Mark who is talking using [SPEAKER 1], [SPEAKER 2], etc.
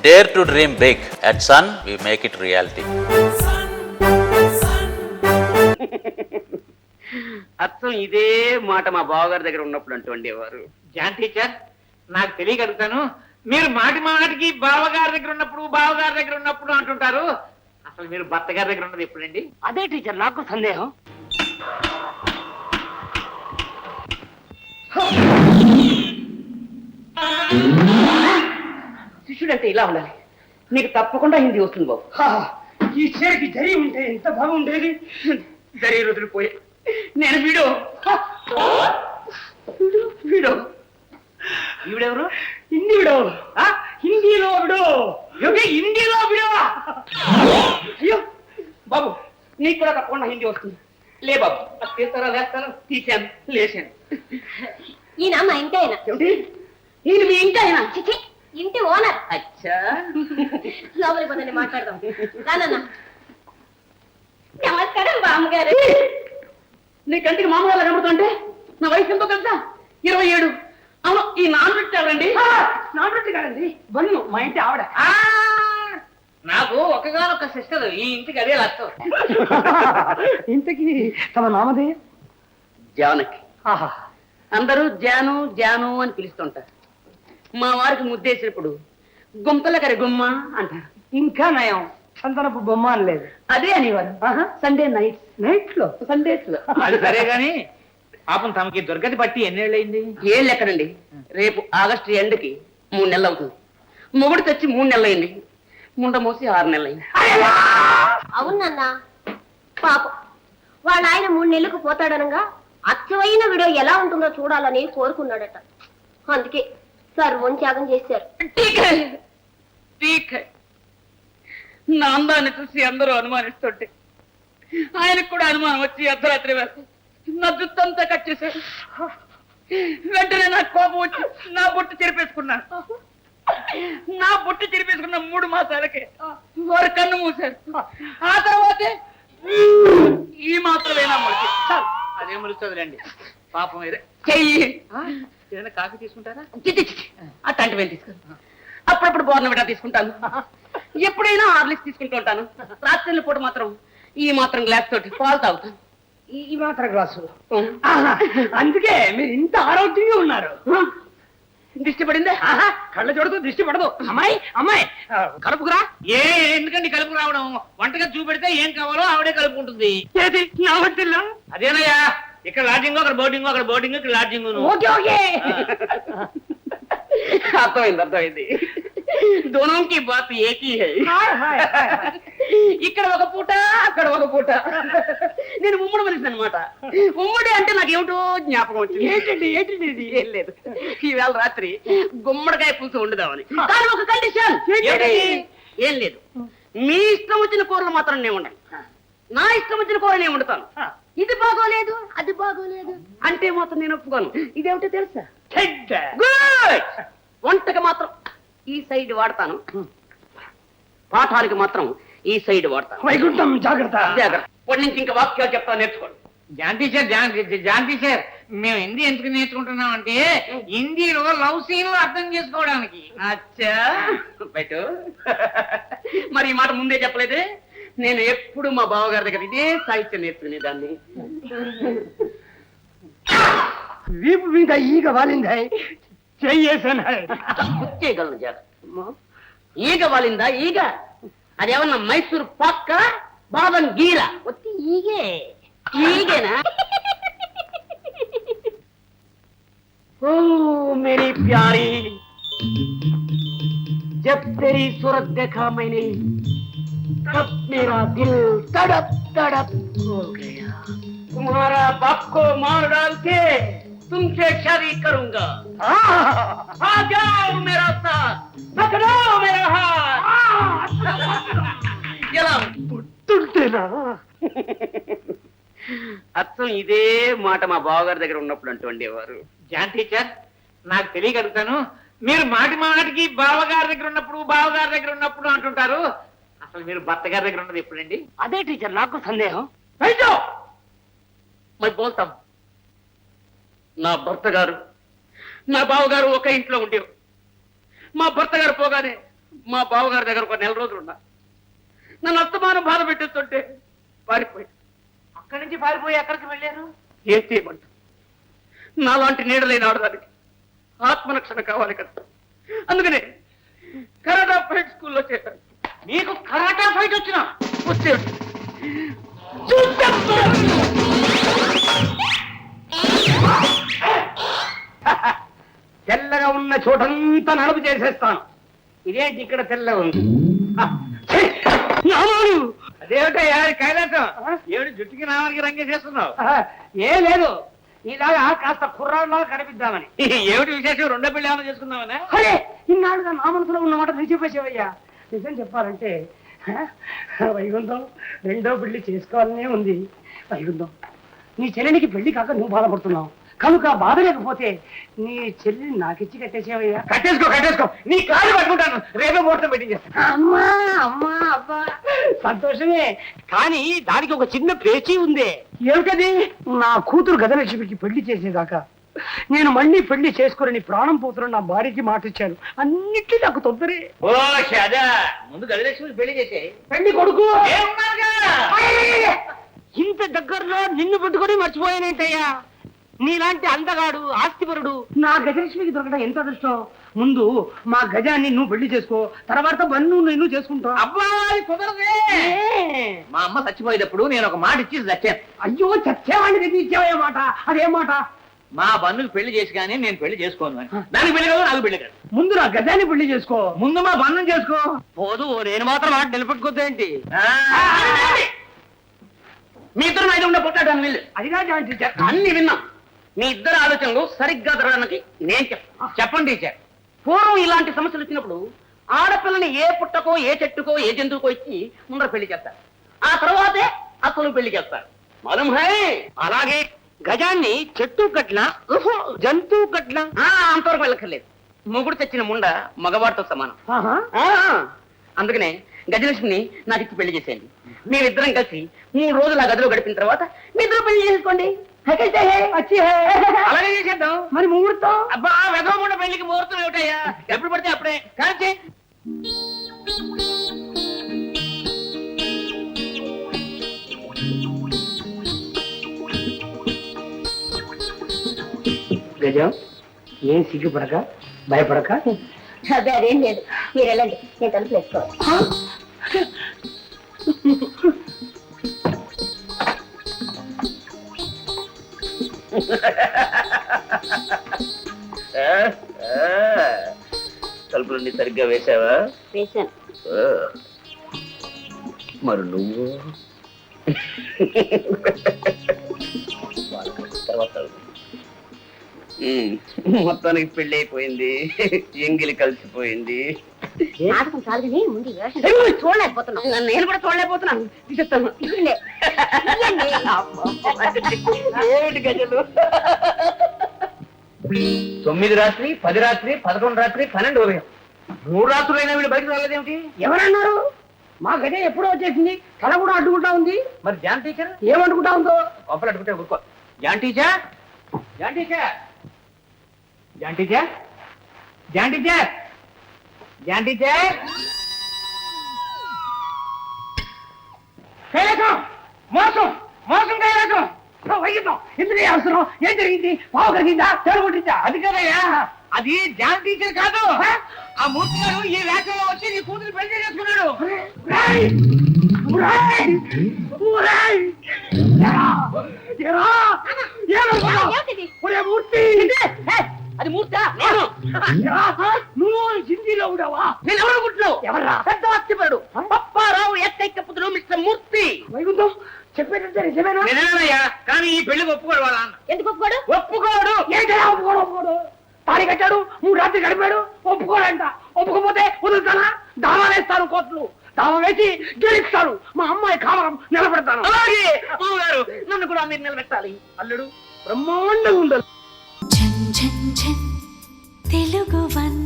[SPEAKER 1] dare to dream big. At Sun, we make it reality.
[SPEAKER 2] అచ్చం ఇదే మాట మా బావగారి దగ్గర ఉన్నప్పుడు అంటూ ఉండేవారు.
[SPEAKER 3] జాన్ టీచర్, నాకు తెలియగలుగుతాను, మీరు మాటి మాటికి బావగారి దగ్గర ఉన్నప్పుడు అంటుంటారు. అసలు మీరు భర్త గారి దగ్గర ఉన్నది ఎప్పుడండి?
[SPEAKER 2] అదే టీచర్ నాకు సందేహం. శిష్యుడంటే ఇలా ఉండాలి. నీకు తప్పకుండా హిందీ వస్తుంది బాబు.
[SPEAKER 4] ఈ చీరకి జరి ఉంటే ఎంత బాగుండేది.
[SPEAKER 2] జరీ రోజులు పోయి నేను వీడో వీడో
[SPEAKER 3] ఈవిడెవరు?
[SPEAKER 4] హిందీ విడో, హిందీలో విడో.
[SPEAKER 2] హిందీలో వీడో. అయ్యో బాబు, నీకు కూడా తప్పకుండా హిందీ వస్తుంది. లే బాబు, అది తీస్తారా? వేస్తాను. తీసాను, లేచాను.
[SPEAKER 5] ఈయన మా ఇంటి ఆయన.
[SPEAKER 2] ఏమిటి? ఈయన మీ ఇంటి ఆయన?
[SPEAKER 5] చిచి, ఇంటి ఓనర్.
[SPEAKER 2] అచ్చా,
[SPEAKER 5] లోపలికి పోదండి, మాట్లాడదాం. రానన్నా. నమస్కారం బామ్మగారు.
[SPEAKER 2] నీ కంటికి మామూలుగా కనబడుతుంటే నా వయసు ఎంతో తెలుసా? 27. అవును, ఈ నాన్ పెట్టాడండి.
[SPEAKER 4] నాన్ రొట్టి కాదండి, బన్ను. మా ఇంటి ఆవిడ.
[SPEAKER 3] నాకు ఒక్కగానొక్క సిస్టర్, ఈ ఇంటికి అదే లక్షం.
[SPEAKER 4] ఇంతకీ తమ నామదే?
[SPEAKER 2] జానకి.
[SPEAKER 4] ఆహా,
[SPEAKER 2] అందరూ జాను జాను అని పిలుస్తుంటారు. మా వారికి ముద్దేసినప్పుడు గుంపల కరి గుమ్మ అంటారు.
[SPEAKER 4] ఇంకా నయం, సంతనపు బొమ్మ అనలేదు.
[SPEAKER 2] అదే అనేవారు. సండే నైట్
[SPEAKER 4] నైట్ లో,
[SPEAKER 2] సండేస్ లో.
[SPEAKER 3] అది సరే గాని పాపం తమకి దుర్గతి పట్టి ఎన్నేళ్ళయింది?
[SPEAKER 2] ఏళ్ళు ఎక్కడండి, రేపు ఆగస్టు ఎండ్కి 3 నెలలు అవుతుంది. మొగుడు తెచ్చి 3 నెలలు అయింది. ముండ మోసి 6 నెలలు అయింది.
[SPEAKER 5] అవునన్నా, పాపం వాళ్ళ ఆయన 3 నెలలకు పోతాడనగా అచ్చమైన వీడియో ఎలా ఉంటుందో చూడాలని కోరుకున్నాడట. అందుకే సర్వం త్యాగం చేశారు.
[SPEAKER 2] నా అందాన్ని చూసి అందరూ అనుమానిస్తుంటే ఆయనకు కూడా అనుమానం వచ్చి అర్ధరాత్రి వేళ నా జుత్తంతా కట్ చేశారు. వెంటనే నాకు కోపం వచ్చి నా బొట్టు చెరిపేసుకున్నాను. నా బొట్టు చెరిపేసుకున్న 3 మాసాలకే వారు కన్ను మూశారు. ఆ తర్వాతే ఈ మాత్రమేనా మొలిచి.
[SPEAKER 3] అదే మలుస్తుందిలేండి. పాపం ఇదే.
[SPEAKER 2] చెయ్యి
[SPEAKER 3] ఏదైనా కాఫీ తీసుకుంటారా?
[SPEAKER 2] అట్లాంటివి తీసుకుంటాను. అప్పుడప్పుడు బోర్నవిటా తీసుకుంటాను. ఎప్పుడైనా హార్లిక్స్ తీసుకుంటూ ఉంటాను. రాత్రి పూట మాత్రం ఈ మాత్రం గ్లాస్ తోటి పాలు తాగుతాను.
[SPEAKER 4] ఈ మాత్రం గ్లాసు. అందుకే మీరు ఇంత ఆరోగ్యంగా ఉన్నారు.
[SPEAKER 2] దిష్టి పడిందే?
[SPEAKER 4] కళ్ళ చూడదు, దిష్టి పడదు. అమ్మాయి అమ్మాయి
[SPEAKER 3] కలుపుకురా. ఎందుకండి కలుపు రావడం? వంటగా చూపెడితే ఏం కావాలో ఆవిడే కలుపుకుంటుంది.
[SPEAKER 4] ఏది నా వంటిల్లా?
[SPEAKER 3] అదేనయ్యా, ఇక్కడ లాడ్జింగ్, అక్కడ బోర్డింగ్, అక్కడ బోర్డింగ్, ఇక్కడ లాడ్జింగ్.
[SPEAKER 4] ఓకే ఓకే,
[SPEAKER 2] అర్థమైంది. దోనోంకి బాత్ ఏకీ హై. ఇక్కడ ఒక పూట, అక్కడ ఒక పూట. నేను ఉమ్మడి మనిషి అనమాట. ఉమ్మడి అంటే నాకు ఏమిటో జ్ఞాపకం వచ్చింది.
[SPEAKER 4] ఏంటండి ఏంటండి ఇది?
[SPEAKER 2] ఏం లేదు, ఈవేళ రాత్రి గుమ్మడికాయ పులుసు వండుదామని. కానీ ఒక కండిషన్. ఏం లేదు, మీ ఇష్టం వచ్చిన కూరలు మాత్రం నేను వండాను. నా ఇష్టం వచ్చిన కూర నేను వండుతాను. ఇది బాగోలేదు, అది బాగోలేదు అంటే మాత్రం నేను ఒప్పుకోను. ఇదేమిటో తెలుసా? గుడ్. వంటకి మాత్రం ఈ సైడ్ వాడతాను, పాఠానికి మాత్రం ఈ సైడ్ వాడతాను.
[SPEAKER 4] వైకుంఠం జాగ్రత్త.
[SPEAKER 2] ఇప్పటి నుంచి ఇంకా వాక్యాలు చెప్తా, నేర్చుకోండి.
[SPEAKER 3] జాన్ టీచర్, మేము హిందీ ఎందుకు నేర్చుకుంటున్నాం అంటే హిందీలో లవ్ సీన్లు అర్థం చేసుకోవడానికి.
[SPEAKER 2] అచ్చా బయట మరి ఈ మాట ముందే చెప్పలేదే. నేను ఎప్పుడు మా బావగారి దగ్గర ఇదే సాహిత్యం నేర్చుకునేదాన్ని.
[SPEAKER 4] వీపు మీద ఈగ వాలిందా? చెయ్యేసాను.
[SPEAKER 2] చేయగలను జాగ్రత్త. ఈగ వాలిందా? ఈగ అదేమన్నా మైసూర్ పాక్క, బాదం గీర? వచ్చి ఈగేనా? ఓ మేరీ ప్యారీ, जब तेरी सूरत देखा मैंने तब मेरा दिल तड़प तड़प हो गया. तुम्हारा बाप को मार डाल के तुमसे शादी करूंगा. आ जाओ मेरा साथ, पकड़ो मेरा हाथ. ఎలా
[SPEAKER 4] పుట్టుంటేనా?
[SPEAKER 2] అచ్చం ఇదే మాట మా బావగారి దగ్గర ఉన్నప్పుడు అంటూ ఉండేవారు.
[SPEAKER 3] జాన్ టీచర్, నాకు తెలియగలుగుతాను, మీరు మాటి మాటికి బావగారి దగ్గర ఉన్నప్పుడు అంటుంటారు. అసలు మీరు భర్త గారి దగ్గర ఉన్నది ఎప్పుడండి?
[SPEAKER 2] అదే టీచర్ నాకు సందేహం. మరి బోల్తాం. నా భర్త గారు, నా బావగారు ఒక ఇంట్లో ఉండేవారు. మా భర్త గారు పోగానే మా బావగారి దగ్గర ఒక 4 రోజులు ఉన్నా. నన్ను అస్తమానం బాధ పెట్టేస్తుంటే పారిపోయి.
[SPEAKER 3] అక్కడి నుంచి పారిపోయి ఎక్కడికి వెళ్ళారు?
[SPEAKER 2] ఏం చేయమంట? నాలాంటి నీడలేని ఆడదానికి ఆత్మరక్షణ కావాలి కదా, అందుకనే కరాటా ఫైట్ స్కూల్లో చేశాను.
[SPEAKER 3] మీకు కరాటా ఫైట్ వచ్చినా?
[SPEAKER 2] వచ్చే
[SPEAKER 4] తెల్లగా ఉన్న చోటంతా నలుపు చేసేస్తాను. ఇదేంటి ఇక్కడ తెల్లగా ఉంది?
[SPEAKER 3] అదేమిటయ్యా కైలాసం, ఏమిటి జుట్టుకి నామానికి రంగేసేస్తున్నావు?
[SPEAKER 4] ఏం లేదు, ఇలాగా కాస్త కుర్రాళ్ళ కనిపిద్దామని.
[SPEAKER 3] ఏమిటి విశేషం? రెండో పెళ్లి ఏమైనా చేసుకుందామనే?
[SPEAKER 4] అరే, ఇన్నాళ్ళుగా నా మనసులో ఉన్నమాట నువ్వు చెప్పేసేవయ్యా. నిజం చెప్పాలంటే వైకుంఠం రెండో పెళ్లి చేసుకోవాలనే ఉంది. వైకుంఠం, నీ చెల్లెనికి పెళ్లి కాక నువ్వు బాధపడుతున్నావు కనుక బాధ లేకపోతే నీ చెల్లిని నాకిచ్చి కట్టేసేవయ్యా.
[SPEAKER 3] కట్టేసుకో, నీ కాళ్ళు పట్టుకుంటాను, రేపే ముహూర్తం పెట్టించేస్తా.
[SPEAKER 4] అమ్మా అమ్మా అబ్బా, సంతోషమే, కానీ దానికి ఒక చిన్న పేచీ ఉంది. ఏమిటది? నా కూతురు గజలక్ష్మికి పెళ్లి చేసేదాకా నేను మళ్ళీ పెళ్లి చేసుకోరని ప్రాణం పోతున్న నా భార్యకి మాట ఇచ్చాను. అన్నిటికీ నాకు తొందరే.
[SPEAKER 3] ఓ షదా, ముందు గజలక్ష్మికి పెళ్లి చేసే.
[SPEAKER 4] పెళ్లి కొడుకు
[SPEAKER 3] ఏమన్నారుగా?
[SPEAKER 4] ఇంత దగ్గరలో నిన్ను పెట్టుకొని మర్చిపోయానేంటయ్యా. నీలాంటి అందగాడు ఆస్తిపరుడు నా గజలక్ష్మికి దొరకడం ఎంత అదృష్టం. ముందు మా గజాన్ని నువ్వు పెళ్లి చేసుకో, తర్వాత బన్ను నిన్ను చేసుకుంటావు.
[SPEAKER 3] అబ్బాయి కుదరదే. మా అమ్మ చచ్చిపోయేటప్పుడు నేను ఒక మాట ఇచ్చి చచ్చాను.
[SPEAKER 4] అయ్యో, చచ్చేవాడిని తెచ్చి ఇచ్చావయ్యా మాట. అదేం మాట?
[SPEAKER 3] మా బన్నుకు పెళ్లి చేసి కానీ నేను పెళ్లి చేసుకోను అని. దానికి పెళ్లి కాదు, నాకు పెళ్లి కాదు.
[SPEAKER 4] ముందు నా గజాన్ని పెళ్లి చేసుకో.
[SPEAKER 3] ముందు మా బన్ను చేసుకో.
[SPEAKER 4] పోదు, నేను మాత్రం మాట నిలబెట్టుకోద్దేంటి?
[SPEAKER 2] మీ ఇద్దరు అయితే ఉండే పుట్టాడు వీళ్ళు.
[SPEAKER 4] అదిగా జాయింట్ టీచర్.
[SPEAKER 2] అన్ని విన్నాం. మీ ఇద్దరు ఆలోచనలు సరిగ్గా జరగడానికి నేను చెప్తాను.
[SPEAKER 3] చెప్పండి టీచర్.
[SPEAKER 2] పూర్వం ఇలాంటి సమస్యలు వచ్చినప్పుడు ఆడపిల్లని ఏ పుట్టకో ఏ చెట్టుకో ఏ జంతువుకో ఇచ్చి ముందర పెళ్లి చేస్తారు. ఆ తర్వాతే అసలు పెళ్లి చేస్తారు. మాలూమ్ హై?
[SPEAKER 4] అలాగే గజాన్ని చెట్టు కట్ల జంతువు కట్ల
[SPEAKER 2] అంతవరకు వెళ్ళక్కర్లేదు. మొగుడు తెచ్చిన ముండ మగవాడితో సమానం. అందుకనే గజలక్ష్మిని నాకు ఇచ్చి పెళ్లి చేసేయండి. మీరిద్దరం కలిసి 3 రోజులు ఆ గదిలో గడిపిన తర్వాత మీ ఇద్దరు పెళ్లి చేసుకోండి.
[SPEAKER 3] అలాగే చేసేద్దాం.
[SPEAKER 4] మరి ముహూర్తం?
[SPEAKER 3] అబ్బా, వెదవకుండా పెళ్లికి ముహూర్తం ఏమిటయ్యా? ఎప్పుడు పడితే అప్పుడే కానీ.
[SPEAKER 4] గజం, ఏం సిగ్గుపడక భయపడక.
[SPEAKER 5] అదే అదేం లేదు, మీరు వెళ్ళండి, నేను తలుపు వేసుకోవాలి.
[SPEAKER 2] తలుపులన్నీ సరిగ్గా వేసావా?
[SPEAKER 5] వేశాను.
[SPEAKER 2] మరి నువ్వు మొత్తానికి పెళ్లి అయిపోయింది, ఎంగిలి కలిసిపోయింది.
[SPEAKER 5] నాటకం చాలు కానీ ముందు చూడలేకపోతున్నాను.
[SPEAKER 2] నేను కూడా చూడలేకపోతున్నాను. చెప్తాను. ఏమిటి గజలు?
[SPEAKER 3] 9 రాత్రి, 10 రాత్రి, 11 రాత్రి, 12 ఉదయం. 3 రాత్రులైనా వీళ్ళు బయటకు రాలేదేమిటి?
[SPEAKER 4] ఎవరన్నారు? మా గజ ఎప్పుడో వచ్చేసింది, తల కూడా అడ్డుకుంటా ఉంది.
[SPEAKER 3] మరి జాన్ టీచర్
[SPEAKER 4] ఏమనుకుంటా ఉందో?
[SPEAKER 3] లోపల అడుగుతే ఊరుకో. John teacher, John teacher, John teacher, John teacher, John teacher.
[SPEAKER 4] Kailasam, మోసం మోసం కైలాసం. వైద్యం ఎందుకు అవసరం? ఏం జరిగింది? పావు కలిగిందా? తెలగొట్టిందా?
[SPEAKER 3] అది కదయ్యా, అది జాన్ టీచర్ కాదు. ఆ మూర్తి గారు ఈ వేషంలో వచ్చి నీ కూతురు పెళ్లి చేసుకున్నాడు.
[SPEAKER 2] అది మూర్తా?
[SPEAKER 4] నువ్వు హిందీలో ఉండవా?
[SPEAKER 2] నేను ఎవరనుకుంటున్నావు?
[SPEAKER 4] ఎవరా?
[SPEAKER 2] పెద్ద వాక్యపరుడు పప్పారావు ఏకైక పుత్రుడు మిస్టర్ మూర్తి.
[SPEAKER 4] వైకుంఠం, చెప్పేటంటే నిజమేనా?
[SPEAKER 3] నిజమేనయ్యా, కానీ ఈ పెళ్లికి ఒప్పుకోడు వాళ్ళ అన్న.
[SPEAKER 5] ఎందుకు ఒప్పుకోడు?
[SPEAKER 3] ఒప్పుకోడు.
[SPEAKER 4] ఏంటలా ఒప్పుకోడు? తాళి కట్టాడు, 3 రాత్రి గడిపాడు, ఒప్పుకోడంట. ఒప్పుకోపోతే వదులుతానా? దావా వేస్తాను, కోర్టులు దావా వేసి గెలుస్తాను. మా అమ్మాయి కావరం నిలబెడతాను.
[SPEAKER 2] అలాగే మామగారు, నన్ను కూడా మీరు నిలబెట్టాలి.
[SPEAKER 4] అల్లుడు బ్రహ్మాండంగా ఉండాలి.
[SPEAKER 6] ఝన్ ఝన్ ఝన్ తెలుగు వన్